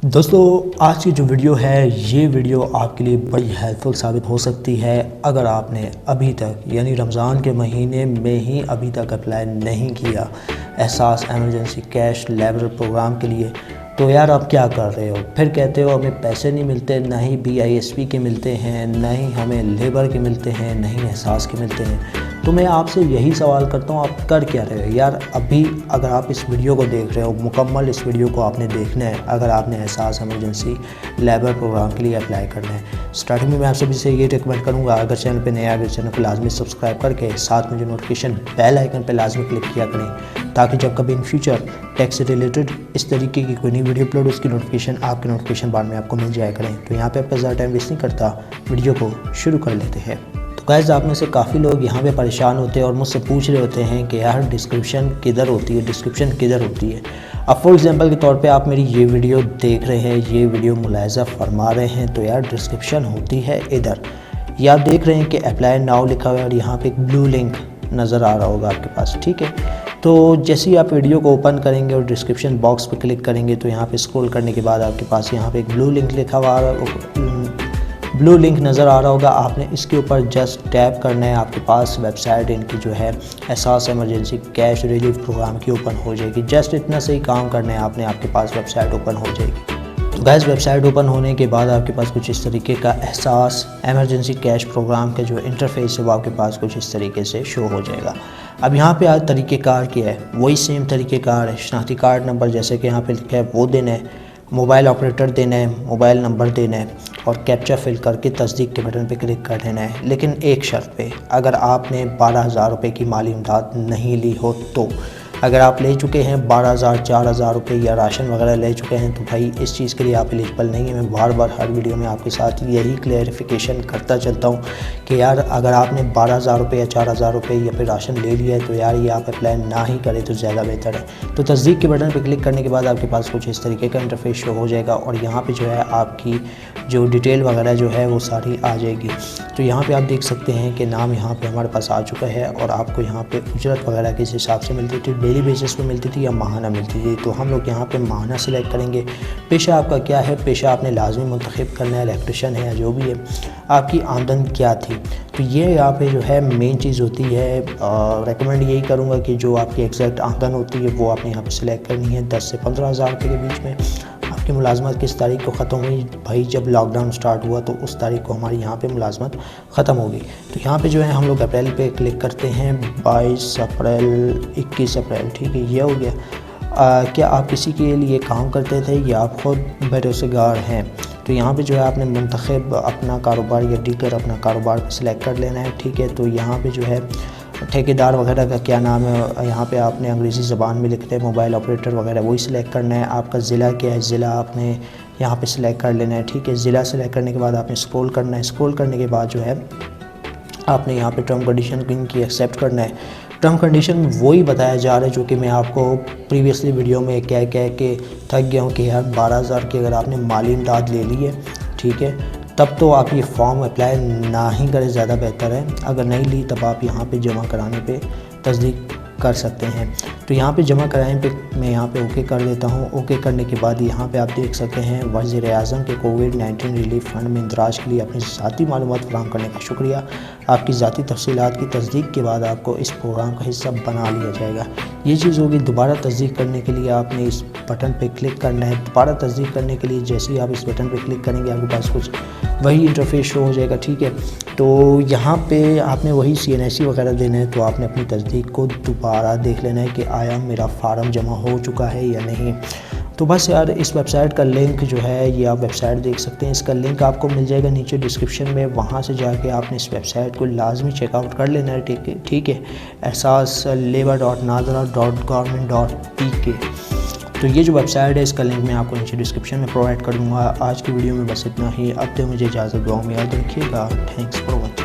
دوستو آج کی جو ویڈیو ہے یہ ویڈیو آپ کے لیے بڑی ہیلپفل ثابت ہو سکتی ہے اگر آپ نے ابھی تک یعنی رمضان کے مہینے میں ہی ابھی تک اپلائی نہیں کیا احساس ایمرجنسی کیش لیبر پروگرام کے لیے۔ تو یار آپ کیا کر رہے ہو؟ پھر کہتے ہو ہمیں پیسے نہیں ملتے، نہ ہی BISP کے ملتے ہیں، نہ ہی ہمیں لیبر کے ملتے ہیں، نہ ہی احساس کے ملتے ہیں۔ تو میں آپ سے یہی سوال کرتا ہوں، آپ کر کیا رہے ہو؟ یار ابھی اگر آپ اس ویڈیو کو دیکھ رہے ہو، مکمل اس ویڈیو کو آپ نے دیکھنا ہے اگر آپ نے احساس ایمرجنسی لیبر پروگرام کے لیے اپلائی کرنا ہے۔ سٹارٹنگ میں آپ سبھی سے یہ ریکمنڈ کروں گا، اگر چینل پہ نیا ہے چینل کو لازمی سبسکرائب کر کے ساتھ میں جو نوٹیفیکیشن بیل آئیکن پہ لازمی کلک کیا کریں تاکہ جب کبھی ان فیوچر ٹیکس سے ریلیٹڈ اس طریقے کی کوئی نئی ویڈیو اپلوڈ اس کی نوٹیفیکیشن آپ کے نوٹیفیکیشن بار میں آپ کو مل جایا کریں۔ تو یہاں پہ آپ کا زیادہ ٹائم ویسٹ نہیں کرتا، ویڈیو کو شروع کر لیتے ہیں۔ تو گائز آپ میں سے کافی لوگ یہاں پہ پریشان ہوتے ہیں اور مجھ سے پوچھ رہے ہوتے ہیں کہ یار ڈسکرپشن کدھر ہوتی ہے۔ اب فور ایگزامپل کے طور پہ آپ میری یہ ویڈیو دیکھ رہے ہیں، یہ ویڈیو ملاحظہ فرما رہے ہیں، تو یار ڈسکرپشن ہوتی ہے ادھر۔ یہ آپ دیکھ رہے ہیں کہ اپلائی ناؤ لکھا ہوا ہے اور یہاں پہ ایک بلو لنک نظر آ رہا ہوگا آپ کے پاس، ٹھیک ہے۔ تو جیسے ہی آپ ویڈیو کو اوپن کریں گے اور ڈسکرپشن باکس پہ کلک کریں گے تو یہاں پہ اسکرول کرنے کے بعد آپ کے پاس یہاں پہ ایک بلو لنک لکھا ہوا بلو لنک نظر آ رہا ہوگا۔ آپ نے اس کے اوپر جسٹ ٹیپ کرنا ہے، آپ کے پاس ویب سائٹ ان کی جو ہے احساس ایمرجنسی کیش ریلیف پروگرام کی اوپن ہو جائے گی۔ جسٹ اتنا صحیح کام کرنا ہے آپ نے، آپ کے پاس ویب سائٹ اوپن ہو جائے گی۔ تو گائز ویب سائٹ اوپن ہونے کے بعد آپ کے پاس کچھ اس طریقے کا احساس ایمرجنسی کیش پروگرام کا جو انٹرفیس ہے وہ آپ کے پاس کچھ اس طریقے سے شو ہو جائے گا۔ اب یہاں پہ آج طریقہ کار کیا ہے، وہی سیم طریقہ کار ہے۔ شناختی کارڈ نمبر جیسے کہ یہاں پہ لکھا ہے وہ دینا ہے، موبائل آپریٹر دینا ہے، موبائل نمبر دینا ہے اور کیپچا فل کر کے تصدیق کے بٹن پہ کلک کر دینا ہے۔ لیکن ایک شرط پہ، اگر آپ نے 12,000 روپے کی مالی امداد نہیں لی ہو تو۔ اگر آپ لے چکے ہیں 12,000 4,000 روپے یا راشن وغیرہ لے چکے ہیں تو بھائی اس چیز کے لیے آپ ایلیجبل نہیں ہیں۔ میں بار بار ہر ویڈیو میں آپ کے ساتھ یہی کلیئرفیکیشن کرتا چلتا ہوں کہ یار اگر آپ نے 12,000 روپے یا 4,000 روپے یا پھر راشن لے لیا ہے تو یار یہ آپ اپلائی نہ ہی کریں تو زیادہ بہتر ہے۔ تو تصدیق کے بٹن پہ کلک کرنے کے بعد آپ کے پاس کچھ اس طریقے کا انٹرفیس شو ہو جائے گا اور یہاں پہ جو ہے آپ کی جو ڈیٹیل وغیرہ جو ہے وہ ساری آ جائے گی۔ تو یہاں پہ آپ دیکھ سکتے ہیں کہ نام یہاں پہ ہمارے پاس آ چکا ہے اور آپ کو یہاں پہ اجرت وغیرہ کس حساب سے ملتی تھی، ڈیلی بیسس پہ ملتی تھی یا ماہانہ ملتی تھی۔ تو ہم لوگ یہاں پہ ماہانہ سلیکٹ کریں گے۔ پیشہ آپ کا کیا ہے، پیشہ آپ نے لازمی منتخب کرنا ہے، الیکٹریشین ہے یا جو بھی ہے۔ آپ کی آمدن کیا تھی، تو یہ یہاں پہ جو ہے مین چیز ہوتی ہے۔ ریکمینڈ یہی کروں گا کہ جو آپ کی ایگزیکٹ آمدن ہوتی ہے وہ آپ نے یہاں پہ سلیکٹ کرنی ہے۔ 10 سے 15,000 روپے کے بیچ میں۔ آپ کی ملازمت کس تاریخ کو ختم ہوئی؟ بھائی جب لاک ڈاؤن سٹارٹ ہوا تو اس تاریخ کو ہماری یہاں پہ ملازمت ختم ہوگی۔ تو یہاں پہ جو ہے ہم لوگ اپریل پہ کلک کرتے ہیں، 22 اپریل 21 اپریل، ٹھیک ہے، یہ ہو گیا۔ کیا آپ کسی کے لیے کام کرتے تھے یا آپ خود بیروزگار ہیں؟ تو یہاں پہ جو ہے آپ نے منتخب اپنا کاروبار یا دیگر اپنا کاروبار سلیکٹ کر لینا ہے، ٹھیک ہے۔ تو یہاں پہ جو ہے ٹھیکیدار وغیرہ کا کیا نام ہے، یہاں پہ آپ نے انگریزی زبان میں لکھتے ہیں، موبائل آپریٹر وغیرہ وہی سلیکٹ کرنا ہے۔ آپ کا ضلع کیا ہے، ضلع آپ نے یہاں پہ سلیکٹ کر لینا ہے، ٹھیک ہے۔ ضلع سلیکٹ کرنے کے بعد آپ نے اسکرول کرنا ہے، اسکرول کرنے کے بعد جو ہے آپ نے یہاں پہ ٹرم کنڈیشن کی ایکسیپٹ کرنا ہے۔ ٹرم کنڈیشن وہی بتایا جا رہا ہے جو کہ میں آپ کو پریویسلی ویڈیو میں کہہ کے تھک گیا ہوں کہ یار 12,000 کی اگر آپ نے مالی امداد لے لی ہے، ٹھیک ہے، تب تو آپ یہ فارم اپلائی نہ ہی کریں، زیادہ بہتر ہے۔ اگر نہیں لی تب آپ یہاں پہ جمع کرانے پہ تصدیق کر سکتے ہیں۔ تو یہاں پہ جمع کرانے پہ میں یہاں پہ اوکے کر دیتا ہوں۔ اوکے کرنے کے بعد یہاں پہ آپ دیکھ سکتے ہیں وزیر اعظم کے کووڈ-19 ریلیف فنڈ میں اندراج کے لیے اپنی ذاتی معلومات فراہم کرنے کا شکریہ۔ آپ کی ذاتی تفصیلات کی تصدیق کے بعد آپ کو اس پروگرام کا حصہ بنا لیا جائے گا۔ یہ چیز ہوگی۔ دوبارہ تصدیق کرنے کے لیے آپ نے اس بٹن پہ کلک کرنا ہے۔ دوبارہ تصدیق کرنے کے لیے جیسے ہی آپ اس بٹن پہ کلک کریں گے آپ کے پاس کچھ وہی انٹرفیس شو ہو جائے گا، ٹھیک ہے۔ تو یہاں پہ آپ نے وہی CNSC وغیرہ دینا ہے، تو آپ نے اپنی تصدیق کو دوبارہ دیکھ لینا ہے کہ آیا میرا فارم جمع ہو چکا ہے یا نہیں۔ تو بس یار اس ویب سائٹ کا لنک جو ہے یہ آپ ویب سائٹ دیکھ سکتے ہیں، اس کا لنک آپ کو مل جائے گا نیچے ڈسکرپشن میں، وہاں سے جا کے آپ نے اس ویب سائٹ کو لازمی چیک آؤٹ کر لینا ہے، ٹھیک ہے۔ احساس labor.nadra.government.pk۔ تو یہ جو ویب سائٹ ہے اس کا لنک میں آپ کو نیچے ڈسکرپشن میں پرووائڈ کر دوں گا۔ آج کی ویڈیو میں بس اتنا ہی، اب تو مجھے اجازت، دعاؤں میں یاد رکھیے گا۔ Thanks for watching.